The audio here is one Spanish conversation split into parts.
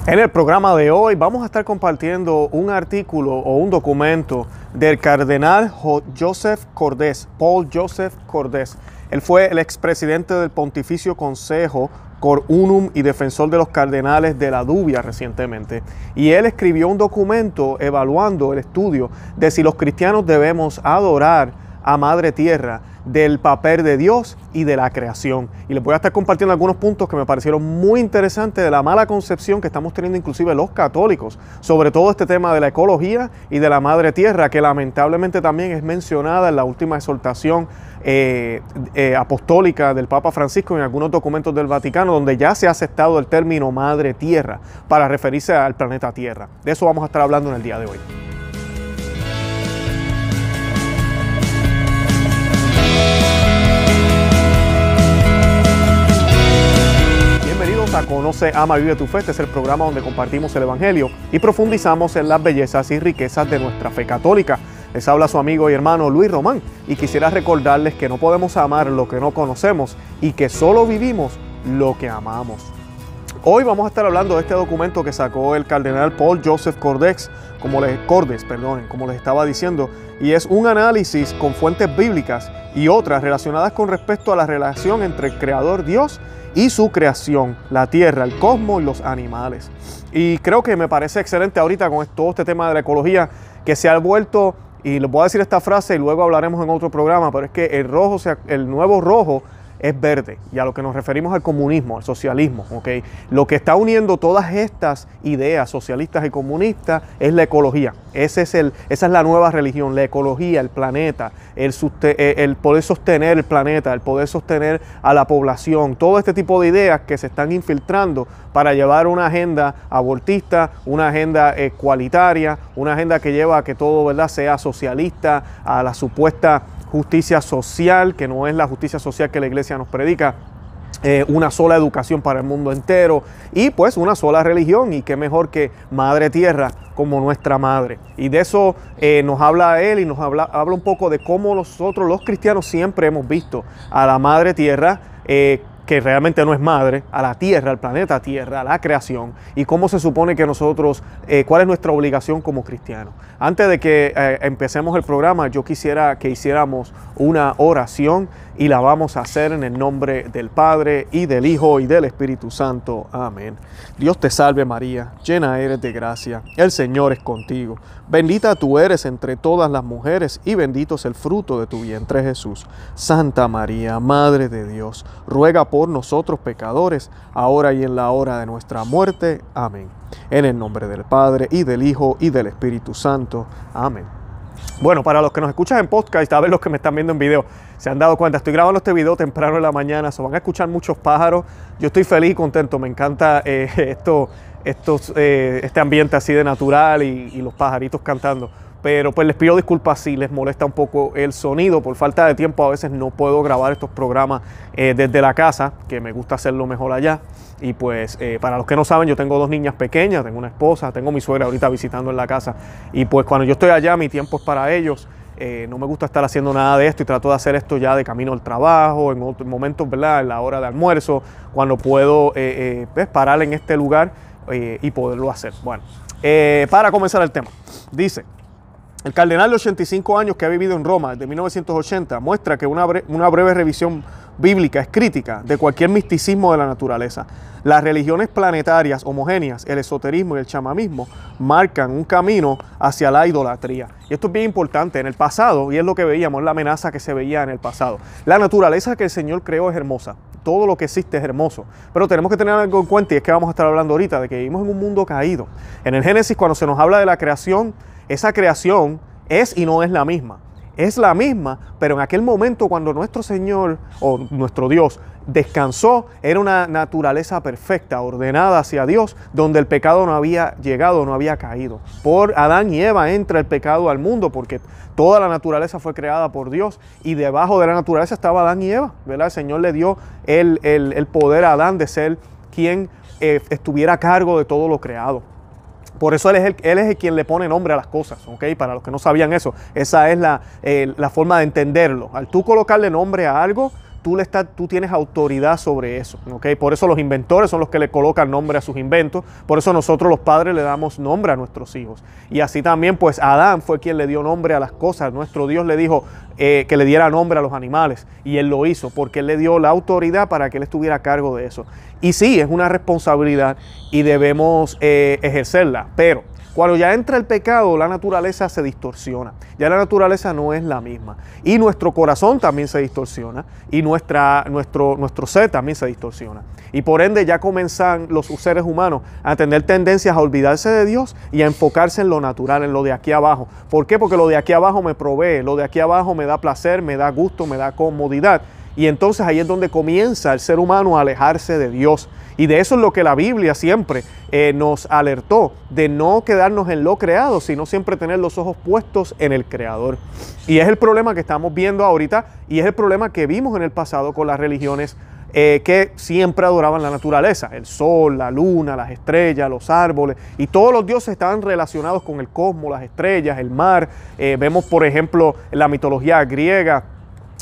En el programa de hoy vamos a estar compartiendo un artículo o un documento del cardenal Joseph Cordés, Paul Joseph Cordés. Él fue el expresidente del Pontificio Consejo Cor Unum y defensor de los cardenales de la Dubia recientemente. Y él escribió un documento evaluando el estudio de si los cristianos debemos adorar a Madre Tierra, del papel de Dios y de la creación. Y les voy a estar compartiendo algunos puntos que me parecieron muy interesantes de la mala concepción que estamos teniendo inclusive los católicos sobre todo este tema de la ecología y de la Madre Tierra, que lamentablemente también es mencionada en la última exhortación apostólica del Papa Francisco en algunos documentos del Vaticano, donde ya se ha aceptado el término Madre Tierra para referirse al planeta Tierra. De eso vamos a estar hablando en el día de hoy. Conoce, ama, vive tu fe. Este es el programa donde compartimos el Evangelio y profundizamos en las bellezas y riquezas de nuestra fe católica. Les habla su amigo y hermano Luis Román y quisiera recordarles que no podemos amar lo que no conocemos y que solo vivimos lo que amamos. Hoy vamos a estar hablando de este documento que sacó el cardenal Paul Joseph Cordés, como les estaba diciendo, y es un análisis con fuentes bíblicas y otras relacionadas con respecto a la relación entre el Creador Dios y su creación, la tierra, el cosmos y los animales. Y creo que me parece excelente ahorita con todo este tema de la ecología, que se ha vuelto, y les voy a decir esta frase y luego hablaremos en otro programa, pero es que el nuevo rojo es verde, y a lo que nos referimos al comunismo, al socialismo, ¿ok? Lo que está uniendo todas estas ideas socialistas y comunistas es la ecología. Esa es la nueva religión, la ecología, el planeta, el poder sostener el planeta, el poder sostener a la población, todo este tipo de ideas que se están infiltrando para llevar una agenda abortista, una agenda ecualitaria, una agenda que lleva a que todo, ¿verdad?, sea socialista, a la supuesta justicia social, que no es la justicia social que la iglesia nos predica, una sola educación para el mundo entero y pues una sola religión, y qué mejor que Madre Tierra como nuestra madre. Y de eso nos habla él, y nos habla un poco de cómo nosotros los cristianos siempre hemos visto a la Madre Tierra, que realmente no es madre, a la Tierra, al planeta Tierra, a la creación, y cómo se supone que nosotros, cuál es nuestra obligación como cristianos. Antes de que empecemos el programa, yo quisiera que hiciéramos una oración, y la vamos a hacer en el nombre del Padre, y del Hijo, y del Espíritu Santo. Amén. Dios te salve María, llena eres de gracia, el Señor es contigo. Bendita tú eres entre todas las mujeres, y bendito es el fruto de tu vientre Jesús. Santa María, Madre de Dios, ruega por nosotros pecadores, ahora y en la hora de nuestra muerte. Amén. En el nombre del Padre, y del Hijo, y del Espíritu Santo. Amén. Bueno, para los que nos escuchan en podcast, a ver los que me están viendo en video, se han dado cuenta, estoy grabando este video temprano en la mañana, van a escuchar muchos pájaros. Yo estoy feliz y contento, me encanta este ambiente así de natural y los pajaritos cantando. Pero pues les pido disculpas si les molesta un poco el sonido. Por falta de tiempo a veces no puedo grabar estos programas desde la casa, que me gusta hacerlo mejor allá. Y pues para los que no saben, yo tengo dos niñas pequeñas, tengo una esposa, tengo mi suegra ahorita visitando en la casa. Y pues cuando yo estoy allá, mi tiempo es para ellos. No me gusta estar haciendo nada de esto, y trato de hacer esto ya de camino al trabajo, en otros momentos, ¿verdad?, en la hora de almuerzo, cuando puedo parar en este lugar y poderlo hacer. Bueno, para comenzar el tema, dice: el cardenal de 85 años que ha vivido en Roma desde 1980 muestra que una breve revisión bíblica es crítica de cualquier misticismo de la naturaleza. Las religiones planetarias homogéneas, el esoterismo y el chamanismo marcan un camino hacia la idolatría. Y esto es bien importante. En el pasado, y es lo que veíamos, la amenaza que se veía en el pasado. La naturaleza que el Señor creó es hermosa. Todo lo que existe es hermoso. Pero tenemos que tener algo en cuenta, y es que vamos a estar hablando ahorita de que vivimos en un mundo caído. En el Génesis, cuando se nos habla de la creación, esa creación es y no es la misma. Es la misma, pero en aquel momento cuando nuestro Señor o nuestro Dios descansó, era una naturaleza perfecta, ordenada hacia Dios, donde el pecado no había llegado, no había caído. Por Adán y Eva entra el pecado al mundo, porque toda la naturaleza fue creada por Dios, y debajo de la naturaleza estaba Adán y Eva, ¿verdad? El Señor le dio el poder a Adán de ser quien estuviera a cargo de todo lo creado. Por eso él es el quien le pone nombre a las cosas, ¿ok? Para los que no sabían eso, esa es la forma de entenderlo. Al tú colocarle nombre a algo, tú tienes autoridad sobre eso, ¿ok? Por eso los inventores son los que le colocan nombre a sus inventos, por eso nosotros los padres le damos nombre a nuestros hijos. Y así también pues Adán fue quien le dio nombre a las cosas. Nuestro Dios le dijo que le diera nombre a los animales y él lo hizo porque él le dio la autoridad para que él estuviera a cargo de eso. Y sí, es una responsabilidad y debemos ejercerla, pero cuando ya entra el pecado, la naturaleza se distorsiona. Ya la naturaleza no es la misma. Y nuestro corazón también se distorsiona. Y nuestro ser también se distorsiona. Y por ende ya comienzan los seres humanos a tener tendencias a olvidarse de Dios y a enfocarse en lo natural, en lo de aquí abajo. ¿Por qué? Porque lo de aquí abajo me provee, lo de aquí abajo me da placer, me da gusto, me da comodidad. Y entonces ahí es donde comienza el ser humano a alejarse de Dios. Y de eso es lo que la Biblia siempre nos alertó, de no quedarnos en lo creado, sino siempre tener los ojos puestos en el Creador. Y es el problema que estamos viendo ahorita y es el problema que vimos en el pasado con las religiones que siempre adoraban la naturaleza, el sol, la luna, las estrellas, los árboles, y todos los dioses estaban relacionados con el cosmos, las estrellas, el mar. Vemos, por ejemplo, en la mitología griega,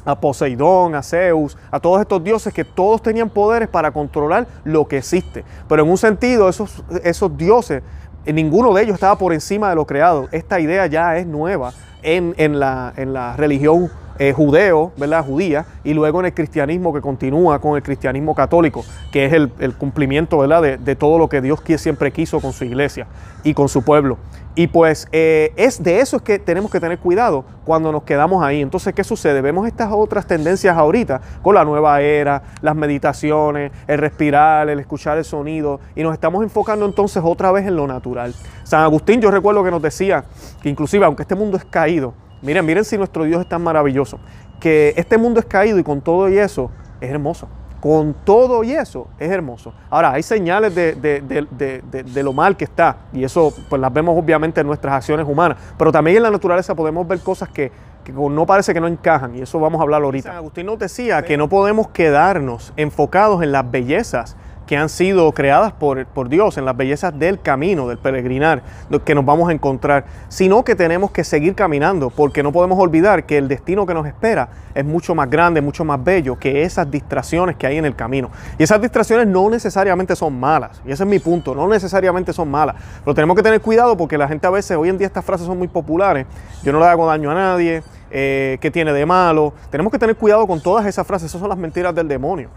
a Poseidón, a Zeus, a todos estos dioses que todos tenían poderes para controlar lo que existe. Pero en un sentido, esos dioses, ninguno de ellos estaba por encima de lo creado. Esta idea ya es nueva en la religión judeo, ¿verdad? Judía, y luego en el cristianismo que continúa con el cristianismo católico, que es el cumplimiento, ¿verdad? de todo lo que Dios siempre quiso con su iglesia y con su pueblo. Y pues es de eso es que tenemos que tener cuidado cuando nos quedamos ahí. Entonces, ¿qué sucede? Vemos estas otras tendencias ahorita con la nueva era, las meditaciones, el respirar, el escuchar el sonido, y nos estamos enfocando entonces otra vez en lo natural. San Agustín, yo recuerdo que nos decía que inclusive, aunque este mundo es caído, miren si nuestro Dios es tan maravilloso, que este mundo es caído y con todo y eso es hermoso. Con todo y eso es hermoso. Ahora, hay señales de lo mal que está, y eso pues las vemos obviamente en nuestras acciones humanas, pero también en la naturaleza podemos ver cosas que no parece que no encajan, y eso vamos a hablar ahorita. San Agustín nos decía que no podemos quedarnos enfocados en las bellezas que han sido creadas por Dios, en las bellezas del camino, del peregrinar, que nos vamos a encontrar, sino que tenemos que seguir caminando, porque no podemos olvidar que el destino que nos espera es mucho más grande, mucho más bello que esas distracciones que hay en el camino. Y esas distracciones no necesariamente son malas, y ese es mi punto, no necesariamente son malas, pero tenemos que tener cuidado porque la gente a veces, hoy en día estas frases son muy populares: yo no le hago daño a nadie, ¿qué tiene de malo? Tenemos que tener cuidado con todas esas frases, esas son las mentiras del demonio,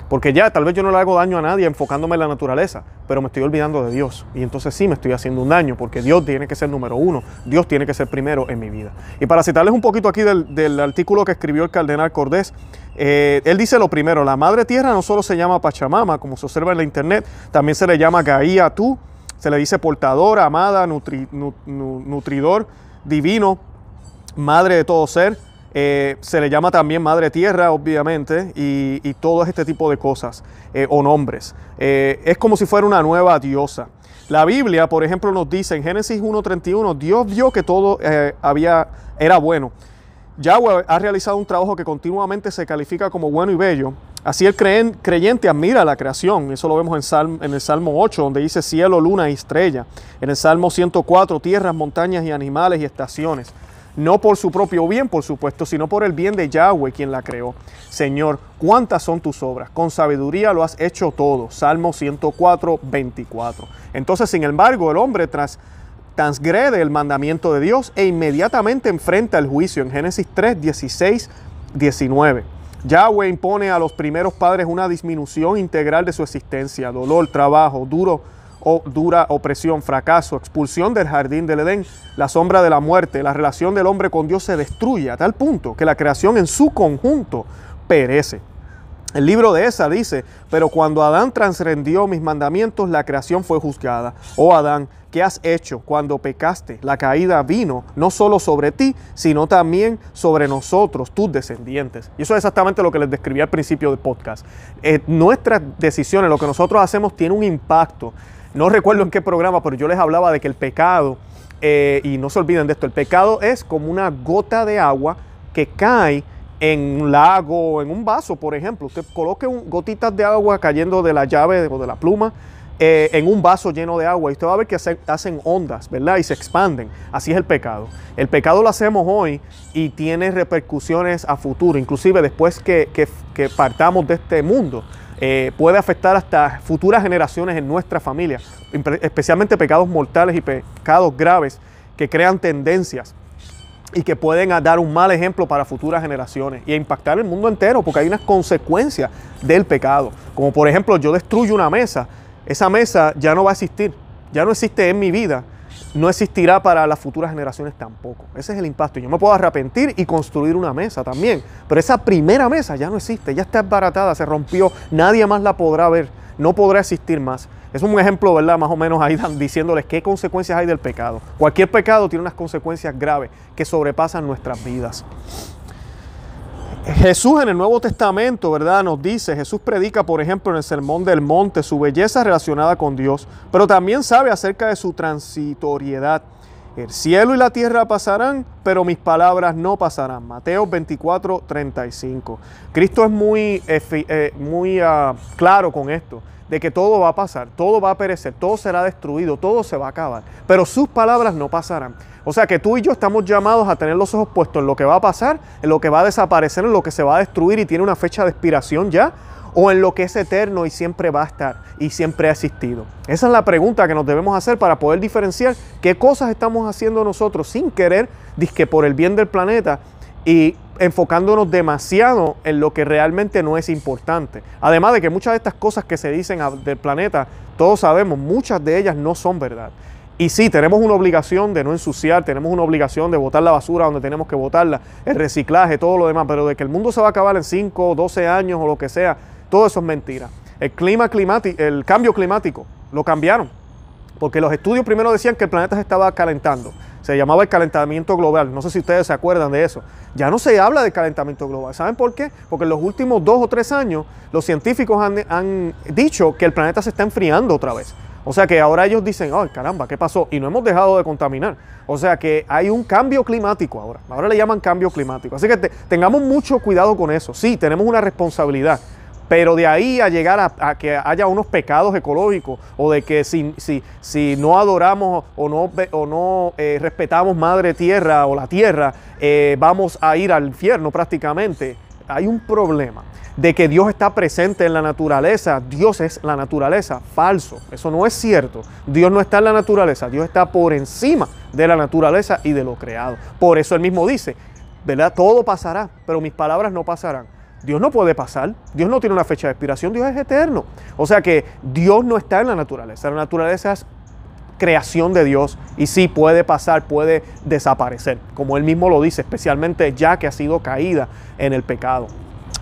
porque ya tal vez yo no le hago daño a nadie enfocándome en la naturaleza, pero me estoy olvidando de Dios, y entonces sí me estoy haciendo un daño, porque Dios tiene que ser número uno, Dios tiene que ser primero en mi vida. Y para citarles un poquito aquí del artículo que escribió el cardenal Cordés, él dice lo primero: la madre tierra no solo se llama Pachamama, como se observa en la internet, también se le llama Gaia Tú, se le dice portadora, amada, nutridor, divino, madre de todo ser. Se le llama también madre tierra, obviamente, y todo este tipo de cosas o nombres. Es como si fuera una nueva diosa. La Biblia, por ejemplo, nos dice en Génesis 1:31, Dios vio que todo era bueno. Yahweh ha realizado un trabajo que continuamente se califica como bueno y bello. Así el creyente admira la creación. Eso lo vemos en el Salmo 8, donde dice cielo, luna y estrella. En el Salmo 104, tierras, montañas y animales y estaciones. No por su propio bien, por supuesto, sino por el bien de Yahweh, quien la creó. Señor, ¿cuántas son tus obras? Con sabiduría lo has hecho todo. Salmo 104, 24. Entonces, sin embargo, el hombre transgrede el mandamiento de Dios e inmediatamente enfrenta el juicio. En Génesis 3, 16, 19. Yahweh impone a los primeros padres una disminución integral de su existencia, dolor, trabajo, dura opresión, fracaso, expulsión del jardín del Edén, la sombra de la muerte. La relación del hombre con Dios se destruye a tal punto que la creación en su conjunto perece. El libro de Esa dice: pero cuando Adán transgrendió mis mandamientos, la creación fue juzgada. Oh Adán, ¿qué has hecho? Cuando pecaste, la caída vino no solo sobre ti, sino también sobre nosotros, tus descendientes. Y eso es exactamente lo que les describí al principio del podcast. Nuestras decisiones, lo que nosotros hacemos, tiene un impacto. No recuerdo en qué programa, pero yo les hablaba de que el pecado, y no se olviden de esto, el pecado es como una gota de agua que cae en un lago, en un vaso, por ejemplo. Usted coloque gotitas de agua cayendo de la llave o de la pluma en un vaso lleno de agua y usted va a ver que hacen ondas, ¿verdad? Y se expanden. Así es el pecado. El pecado lo hacemos hoy y tiene repercusiones a futuro. Inclusive después que partamos de este mundo, puede afectar hasta futuras generaciones en nuestra familia. Especialmente pecados mortales y pecados graves que crean tendencias y que pueden dar un mal ejemplo para futuras generaciones y impactar el mundo entero, porque hay unas consecuencias del pecado. Como por ejemplo, yo destruyo una mesa, esa mesa ya no va a existir, ya no existe en mi vida, no existirá para las futuras generaciones tampoco. Ese es el impacto. Yo me puedo arrepentir y construir una mesa también, pero esa primera mesa ya no existe, ya está desbaratada, se rompió, nadie más la podrá ver, no podrá existir más. Es un ejemplo, ¿verdad? Más o menos ahí diciéndoles qué consecuencias hay del pecado. Cualquier pecado tiene unas consecuencias graves que sobrepasan nuestras vidas. Jesús en el Nuevo Testamento, ¿verdad? Nos dice, Jesús predica, por ejemplo, en el Sermón del Monte, su belleza relacionada con Dios, pero también sabe acerca de su transitoriedad. El cielo y la tierra pasarán, pero mis palabras no pasarán. Mateo 24:35. Cristo es muy claro con esto, de que todo va a pasar, todo va a perecer, todo será destruido, todo se va a acabar, pero sus palabras no pasarán. O sea que tú y yo estamos llamados a tener los ojos puestos en lo que va a pasar, en lo que va a desaparecer, en lo que se va a destruir y tiene una fecha de expiración ya, o en lo que es eterno y siempre va a estar y siempre ha existido. Esa es la pregunta que nos debemos hacer para poder diferenciar qué cosas estamos haciendo nosotros sin querer, dizque por el bien del planeta, y enfocándonos demasiado en lo que realmente no es importante. Además de que muchas de estas cosas que se dicen del planeta, todos sabemos, muchas de ellas no son verdad. Y sí, tenemos una obligación de no ensuciar, tenemos una obligación de botar la basura donde tenemos que botarla, el reciclaje, todo lo demás, pero de que el mundo se va a acabar en 5 o 12 años o lo que sea, todo eso es mentira. El cambio climático lo cambiaron, porque los estudios primero decían que el planeta se estaba calentando. Se llamaba el calentamiento global. No sé si ustedes se acuerdan de eso. Ya no se habla de calentamiento global. ¿Saben por qué? Porque en los últimos 2 o 3 años los científicos han dicho que el planeta se está enfriando otra vez. O sea que ahora ellos dicen, ay caramba, ¿qué pasó? Y no hemos dejado de contaminar. O sea que hay un cambio climático ahora. Ahora le llaman cambio climático. Así que tengamos mucho cuidado con eso. Sí, tenemos una responsabilidad. Pero de ahí a llegar a que haya unos pecados ecológicos o de que si no adoramos o no respetamos Madre Tierra o la Tierra, vamos a ir al infierno prácticamente. Hay un problema de que Dios está presente en la naturaleza. Dios es la naturaleza. Falso. Eso no es cierto. Dios no está en la naturaleza. Dios está por encima de la naturaleza y de lo creado. Por eso Él mismo dice, ¿verdad? Todo pasará, pero mis palabras no pasarán. Dios no puede pasar, Dios no tiene una fecha de expiración, Dios es eterno. O sea que Dios no está en la naturaleza es creación de Dios y sí puede pasar, puede desaparecer, como Él mismo lo dice, especialmente ya que ha sido caída en el pecado.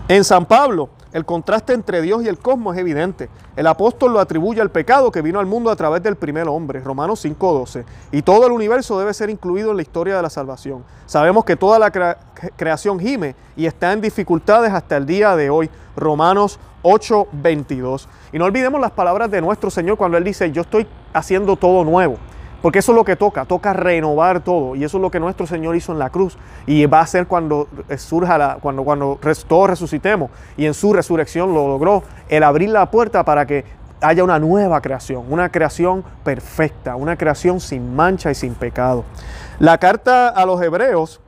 En San Pablo, el contraste entre Dios y el cosmos es evidente. El apóstol lo atribuye al pecado que vino al mundo a través del primer hombre, Romanos 5:12. Y todo el universo debe ser incluido en la historia de la salvación. Sabemos que toda la creación gime y está en dificultades hasta el día de hoy, Romanos 8:22. Y no olvidemos las palabras de nuestro Señor cuando Él dice, yo estoy haciendo todo nuevo. Porque eso es lo que toca renovar todo. Y eso es lo que nuestro Señor hizo en la cruz. Y va a ser cuando surja, cuando todos resucitemos. Y en su resurrección lo logró, el abrir la puerta para que haya una nueva creación. Una creación perfecta, una creación sin mancha y sin pecado. La carta a los Hebreos,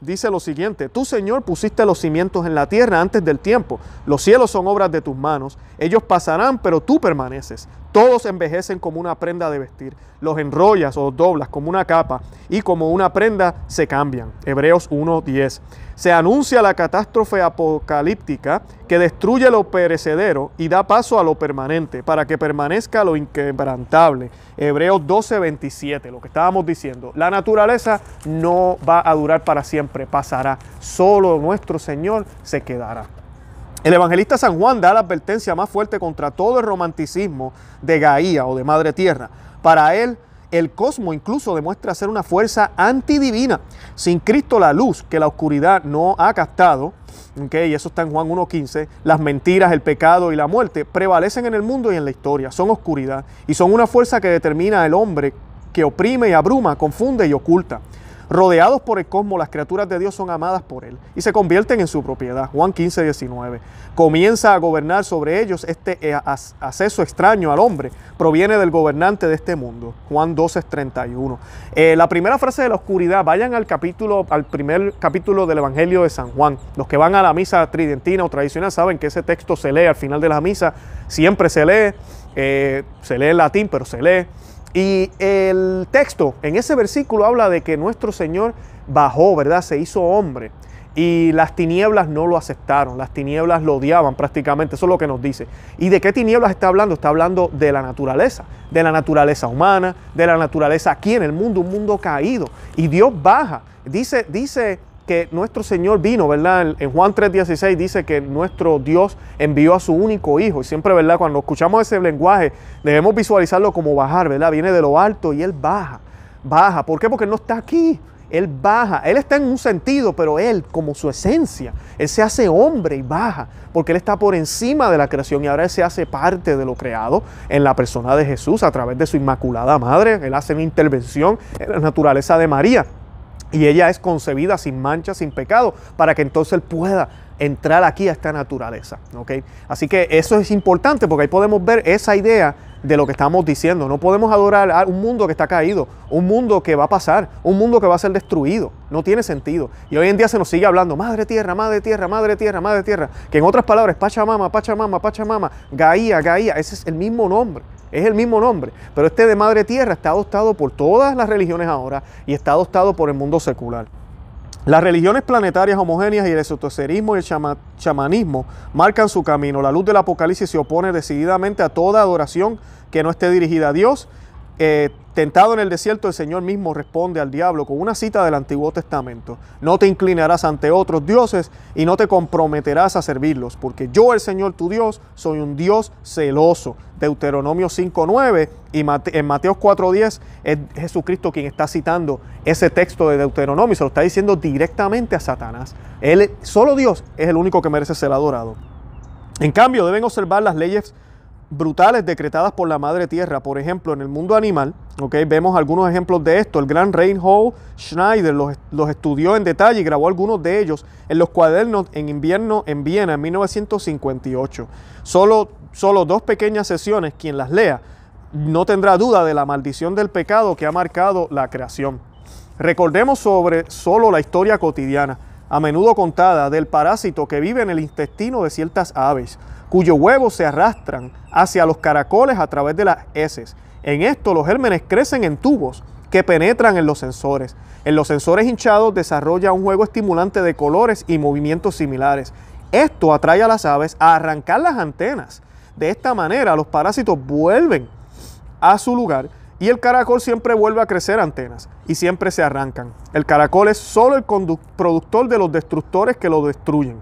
dice lo siguiente, tú Señor pusiste los cimientos en la tierra antes del tiempo, los cielos son obras de tus manos, ellos pasarán pero tú permaneces, todos envejecen como una prenda de vestir, los enrollas o los doblas como una capa y como una prenda se cambian. Hebreos 1:10. Se anuncia la catástrofe apocalíptica que destruye lo perecedero y da paso a lo permanente para que permanezca lo inquebrantable. Hebreos 12:27, lo que estábamos diciendo. La naturaleza no va a durar para siempre, pasará. Solo nuestro Señor se quedará. El evangelista San Juan da la advertencia más fuerte contra todo el romanticismo de Gaía o de Madre Tierra. Para él, el cosmos incluso demuestra ser una fuerza antidivina. Sin Cristo la luz que la oscuridad no ha captado, y eso está en Juan 1:15, las mentiras, el pecado y la muerte prevalecen en el mundo y en la historia. Son oscuridad y son una fuerza que determina al hombre, que oprime y abruma, confunde y oculta. Rodeados por el cosmos, las criaturas de Dios son amadas por Él y se convierten en su propiedad. Juan 15, 19. Comienza a gobernar sobre ellos. Este acceso extraño al hombre proviene del gobernante de este mundo. Juan 12, 31. La primera frase de la oscuridad, vayan al primer capítulo del Evangelio de San Juan. Los que van a la misa tridentina o tradicional saben que ese texto se lee al final de la misa. Siempre se lee en latín, pero se lee. Y el texto en ese versículo habla de que nuestro Señor bajó, ¿verdad? Se hizo hombre y las tinieblas no lo aceptaron, las tinieblas lo odiaban prácticamente, eso es lo que nos dice. ¿Y de qué tinieblas está hablando? Está hablando de la naturaleza humana, de la naturaleza aquí en el mundo, un mundo caído. Y Dios baja, dice que nuestro Señor vino, ¿verdad? En Juan 3:16 dice que nuestro Dios envió a su único Hijo. Y siempre, ¿verdad? Cuando escuchamos ese lenguaje, debemos visualizarlo como bajar, ¿verdad? Viene de lo alto y Él baja. Baja. ¿Por qué? Porque Él no está aquí. Él baja. Él está en un sentido, pero Él, como su esencia, Él se hace hombre y baja. Porque Él está por encima de la creación y ahora Él se hace parte de lo creado en la persona de Jesús a través de su Inmaculada Madre. Él hace una intervención en la naturaleza de María. Y ella es concebida sin mancha, sin pecado, para que entonces Él pueda entrar aquí a esta naturaleza. ¿Okay? Así que eso es importante porque ahí podemos ver esa idea de lo que estamos diciendo. No podemos adorar a un mundo que está caído, un mundo que va a pasar, un mundo que va a ser destruido. No tiene sentido. Y hoy en día se nos sigue hablando, madre tierra, madre tierra, madre tierra, madre tierra. Que en otras palabras, Pachamama, Pachamama, Pachamama, Gaia, Gaia. Ese es el mismo nombre. Es el mismo nombre, pero este de Madre Tierra está adoptado por todas las religiones ahora y está adoptado por el mundo secular. Las religiones planetarias homogéneas y el esoterismo y el chamanismo marcan su camino. La luz del Apocalipsis se opone decididamente a toda adoración que no esté dirigida a Dios. Tentado en el desierto, el Señor mismo responde al diablo con una cita del Antiguo Testamento. No te inclinarás ante otros dioses y no te comprometerás a servirlos, porque yo, el Señor tu Dios, soy un Dios celoso. Deuteronomio 5:9 y en Mateo 4:10 es Jesucristo quien está citando ese texto de Deuteronomio y se lo está diciendo directamente a Satanás. Solo Dios es el único que merece ser adorado. En cambio, deben observar las leyes brutales decretadas por la Madre Tierra. Por ejemplo, en el mundo animal, vemos algunos ejemplos de esto. El gran Reinhold Schneider los estudió en detalle y grabó algunos de ellos en los cuadernos en invierno en Viena en 1958. Solo 2 pequeñas sesiones, quien las lea no tendrá duda de la maldición del pecado que ha marcado la creación. Recordemos solo la historia cotidiana, a menudo contada, del parásito que vive en el intestino de ciertas aves, cuyos huevos se arrastran hacia los caracoles a través de las heces. En esto los gérmenes crecen en tubos que penetran en los sensores. En los sensores hinchados desarrolla un juego estimulante de colores y movimientos similares. Esto atrae a las aves a arrancar las antenas. De esta manera los parásitos vuelven a su lugar y el caracol siempre vuelve a crecer antenas y siempre se arrancan. El caracol es solo el productor de los destructores que lo destruyen.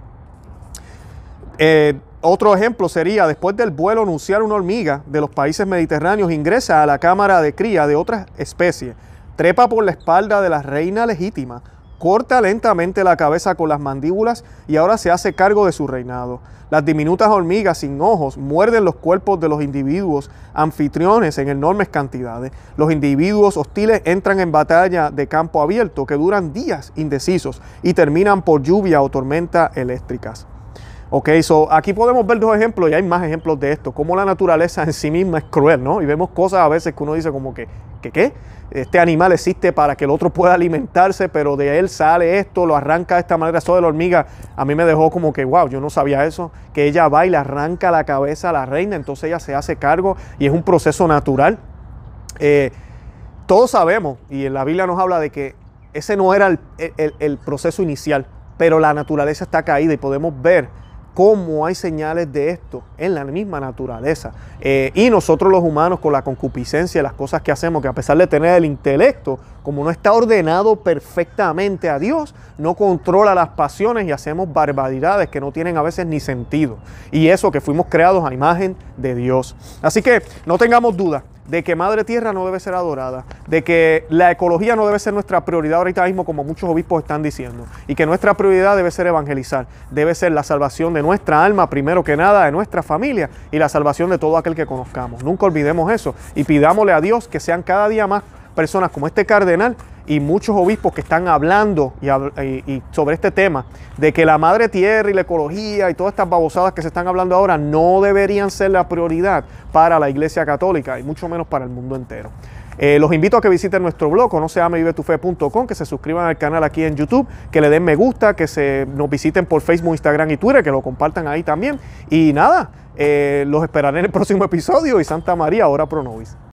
Otro ejemplo sería, después del vuelo anunciar una hormiga de los países mediterráneos ingresa a la cámara de cría de otras especies, trepa por la espalda de la reina legítima, corta lentamente la cabeza con las mandíbulas y ahora se hace cargo de su reinado. Las diminutas hormigas sin ojos muerden los cuerpos de los individuos anfitriones en enormes cantidades. Los individuos hostiles entran en batalla de campo abierto que duran días indecisos y terminan por lluvia o tormenta eléctricas. Aquí podemos ver 2 ejemplos y hay más ejemplos de esto, cómo la naturaleza en sí misma es cruel, ¿no? Y vemos cosas a veces que uno dice como que ¿qué? Este animal existe para que el otro pueda alimentarse, pero de él sale esto, lo arranca de esta manera. Eso de la hormiga a mí me dejó como que, wow, yo no sabía eso, que ella va y le arranca la cabeza a la reina, entonces ella se hace cargo y es un proceso natural. Todos sabemos, y en la Biblia nos habla de que ese no era el proceso inicial, pero la naturaleza está caída y podemos ver cómo hay señales de esto en la misma naturaleza. Y nosotros los humanos con la concupiscencia y las cosas que hacemos, que a pesar de tener el intelecto, como no está ordenado perfectamente a Dios, no controla las pasiones y hacemos barbaridades que no tienen a veces ni sentido. Y eso que fuimos creados a imagen de Dios. Así que no tengamos duda de que Madre Tierra no debe ser adorada, de que la ecología no debe ser nuestra prioridad ahorita mismo, como muchos obispos están diciendo, y que nuestra prioridad debe ser evangelizar, debe ser la salvación de nuestra alma, primero que nada, de nuestra familia, y la salvación de todo aquel que conozcamos. Nunca olvidemos eso, y pidámosle a Dios que sean cada día más personas como este cardenal y muchos obispos que están hablando y sobre este tema, de que la madre tierra y la ecología y todas estas babosadas que se están hablando ahora no deberían ser la prioridad para la Iglesia Católica y mucho menos para el mundo entero. Los invito a que visiten nuestro blog, conoceamevivetufe.com, que se suscriban al canal aquí en YouTube, que le den me gusta, que nos visiten por Facebook, Instagram y Twitter, que lo compartan ahí también. Y nada, los esperaré en el próximo episodio y Santa María, ora pro nobis.